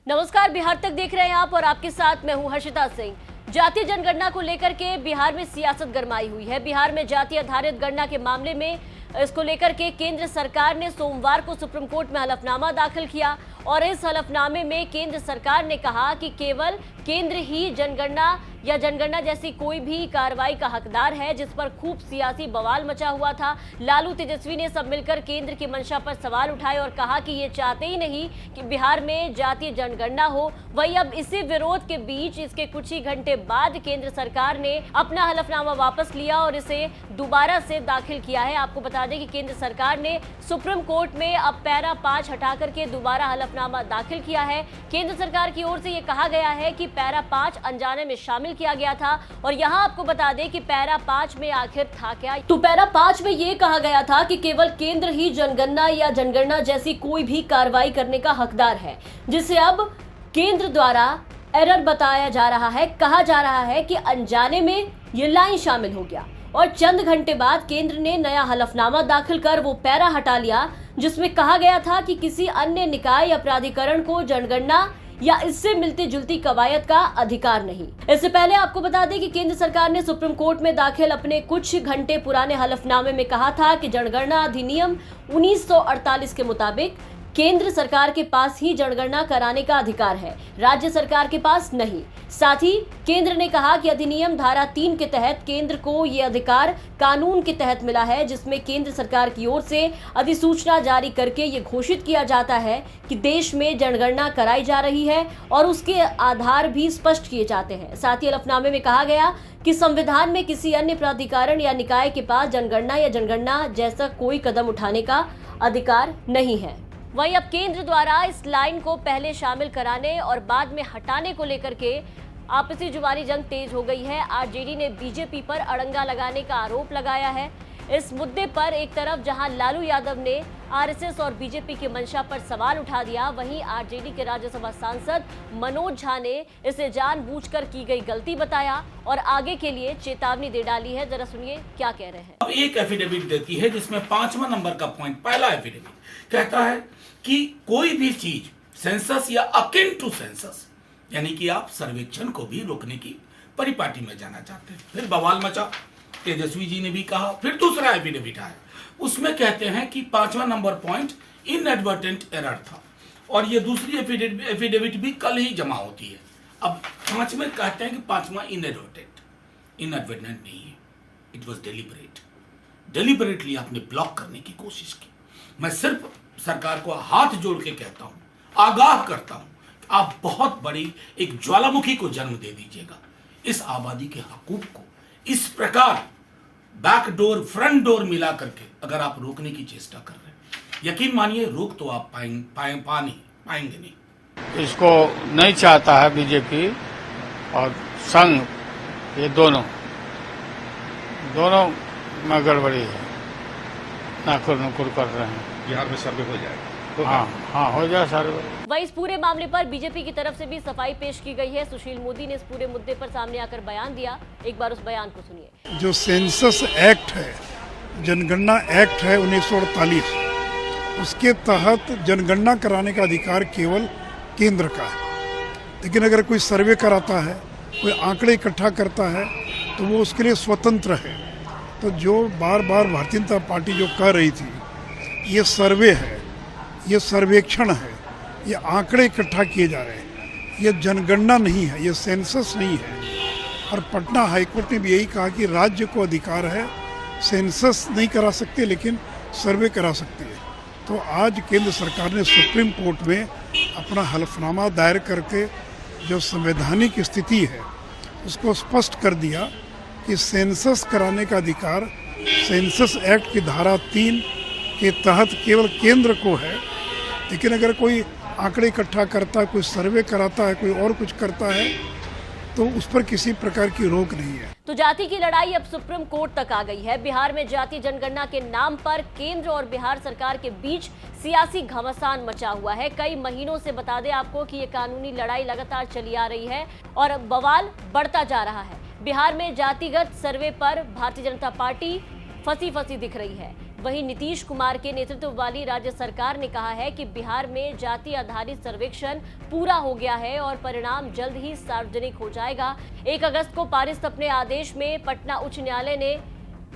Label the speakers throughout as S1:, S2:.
S1: नमस्कार, बिहार तक देख रहे हैं आप और आपके साथ मैं हूं हर्षिता सिंह। जातीय जनगणना को लेकर के बिहार में सियासत गरमाई हुई है। बिहार में जाति आधारित गणना के मामले में इसको लेकर के केंद्र सरकार ने सोमवार को सुप्रीम कोर्ट में हलफनामा दाखिल किया और इस हलफनामे में केंद्र सरकार ने कहा कि केवल केंद्र ही जनगणना या जनगणना जैसी कोई भी कार्रवाई का हकदार है, जिस पर खूब सियासी बवाल मचा हुआ था। लालू तेजस्वी ने सब मिलकर केंद्र की मंशा पर सवाल उठाए और कहा कि ये चाहते ही नहीं कि बिहार में जातीय जनगणना हो। वहीं अब इसी विरोध के बीच इसके कुछ ही घंटे बाद केंद्र सरकार ने अपना हलफनामा वापस लिया और इसे दोबारा से दाखिल किया है। आपको बता दें कि केंद्र सरकार ने सुप्रीम कोर्ट में अब पैरा 5 हटा करके दोबारा हलफनामा दाखिल किया है। केंद्र सरकार की ओर से ये कहा गया है कि पैरा 5 अनजाने में शामिल किया गया था और यहाँ आपको बता दें कि पैरा 5 में आखिर था क्या। तो पैरा 5 में ये कहा गया था कि केवल केंद्र ही जनगणना या जनगणना जैसी कोई भी कार्रवाई करने का हकदार है, जिसे अब केंद्र द्वारा एरर बताया जा रहा है। कहा जा रहा है कि अनजाने में ये लाइन शामिल हो गया और चंद घंटे बाद केंद्र ने नया हलफनामा दाखिल कर वो पैरा हटा लिया जिसमें कहा गया था कि किसी अन्य निकाय या प्राधिकरण को जनगणना या इससे मिलती जुलती कवायद का अधिकार नहीं। इससे पहले आपको बता दें कि केंद्र सरकार ने सुप्रीम कोर्ट में दाखिल अपने कुछ घंटे पुराने हलफनामे में कहा था कि जनगणना अधिनियम 1948 के मुताबिक केंद्र सरकार के पास ही जनगणना कराने का अधिकार है, राज्य सरकार के पास नहीं। साथ ही केंद्र ने कहा कि अधिनियम धारा 3 के तहत केंद्र को ये अधिकार कानून के तहत मिला है, जिसमें केंद्र सरकार की ओर से अधिसूचना जारी करके ये घोषित किया जाता है कि देश में जनगणना कराई जा रही है और उसके आधार भी स्पष्ट किए जाते हैं। साथ ही हलफनामे में कहा गया कि संविधान में किसी अन्य प्राधिकरण या निकाय के पास जनगणना या जनगणना जैसा कोई कदम उठाने का अधिकार नहीं है। वहीं अब केंद्र द्वारा इस लाइन को पहले शामिल कराने और बाद में हटाने को लेकर के आपसी जुबानी जंग तेज हो गई है। आरजेडी ने बीजेपी पर अड़ंगा लगाने का आरोप लगाया है। इस मुद्दे पर एक तरफ जहां लालू यादव ने आरएसएस और बीजेपी की मंशा पर सवाल उठा दिया, वहीं आरजेडी के राज्यसभा सांसद मनोज झा ने इसे जानबूझकर की गई गलती बताया और आगे के लिए चेतावनी दे डाली है। जरा सुनिए क्या कह रहे हैं।
S2: अब एक एफिडेविट देती है जिसमें 5वां नंबर का पॉइंट, पहला एफिडेविट कहता है कि कोई भी चीज सेंसस या अकिन टू सेंसस, यानी कि आप सर्वेक्षण को भी रोकने की परिपाटी में जाना चाहते हैं। फिर बवाल मचा, तेजस्वी जी ने भी कहा। फिर दूसरा एफिडेविट आया, उसमें कहते हैं कि 5वां नंबर पॉइंट इनएडवर्टेंट एरर था और ये दूसरी एफिडेविट भी कल ही जमा होती है। अब 5 में कहते हैं कि 5वां इनएडवर्टेंट नहीं है, इट वॉज डेलिबरेटली आपने ब्लॉक करने की कोशिश की। मैं सिर्फ सरकार को हाथ जोड़ के कहता हूं, आगाह करता हूं, आप बहुत बड़ी एक ज्वालामुखी को जन्म दे दीजिएगा। इस आबादी के हकूक को इस प्रकार बैक डोर फ्रंट डोर मिला करके अगर आप रोकने की चेष्टा कर रहे हैं, यकीन मानिए रोक तो आप पाएंगे नहीं।
S3: इसको नहीं चाहता है बीजेपी और संघ, ये दोनों में गड़बड़ी है, नाकुर नुकुर कर रहे हैं।
S4: बिहार में सर्वे हो जाएगा तो
S3: हाँ हो जाए सर्वे।
S1: वहीं इस पूरे मामले पर बीजेपी की तरफ से भी सफाई पेश की गई है। सुशील मोदी ने इस पूरे मुद्दे पर सामने आकर बयान दिया। एक बार उस बयान को सुनिए।
S5: जो सेंसस एक्ट है, जनगणना एक्ट है 1948, उसके तहत जनगणना कराने का अधिकार केवल केंद्र का है। लेकिन अगर कोई सर्वे कराता है, कोई आंकड़े इकट्ठा करता है, तो वो उसके लिए स्वतंत्र है। तो जो बार बार भारतीय जनता पार्टी जो कह रही थी ये सर्वे है, ये सर्वेक्षण है, ये आंकड़े इकट्ठा किए जा रहे हैं, ये जनगणना नहीं है, ये सेंसस नहीं है। और पटना हाईकोर्ट ने भी यही कहा कि राज्य को अधिकार है, सेंसस नहीं करा सकते लेकिन सर्वे करा सकते हैं। तो आज केंद्र सरकार ने सुप्रीम कोर्ट में अपना हलफनामा दायर करके जो संवैधानिक स्थिति है उसको स्पष्ट कर दिया कि सेंसस कराने का अधिकार सेंसस एक्ट की धारा 3 के तहत केवल केंद्र को है। लेकिन अगर कोई आंकड़े इकट्ठा करता है, कोई सर्वे कराता है, कोई और कुछ करता है, तो उस पर किसी प्रकार की रोक नहीं है।
S1: तो जाति की लड़ाई अब सुप्रीम कोर्ट तक आ गई है। बिहार में जाति जनगणना के नाम पर केंद्र और बिहार सरकार के बीच सियासी घमासान मचा हुआ है। कई महीनों से बता दें आपको कि ये कानूनी लड़ाई लगातार चली आ रही है और बवाल बढ़ता जा रहा है। बिहार में जातिगत सर्वे पर भारतीय जनता पार्टी फंसी दिख रही है। वहीं नीतीश कुमार के नेतृत्व वाली राज्य सरकार ने कहा है कि बिहार में जाति आधारित सर्वेक्षण पूरा हो गया है और परिणाम जल्द ही सार्वजनिक हो जाएगा। 1 अगस्त को पारित अपने आदेश में पटना उच्च न्यायालय ने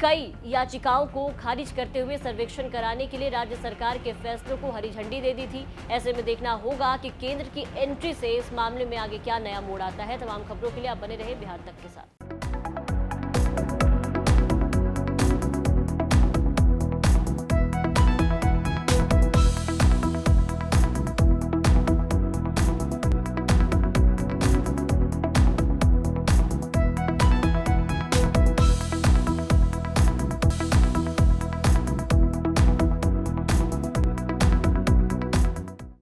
S1: कई याचिकाओं को खारिज करते हुए सर्वेक्षण कराने के लिए राज्य सरकार के फैसलों को हरी झंडी दे दी थी। ऐसे में देखना होगा कि केंद्र की एंट्री से इस मामले में आगे क्या नया मोड़ आता है। तमाम खबरों के लिए आप बने रहे बिहार तक के साथ।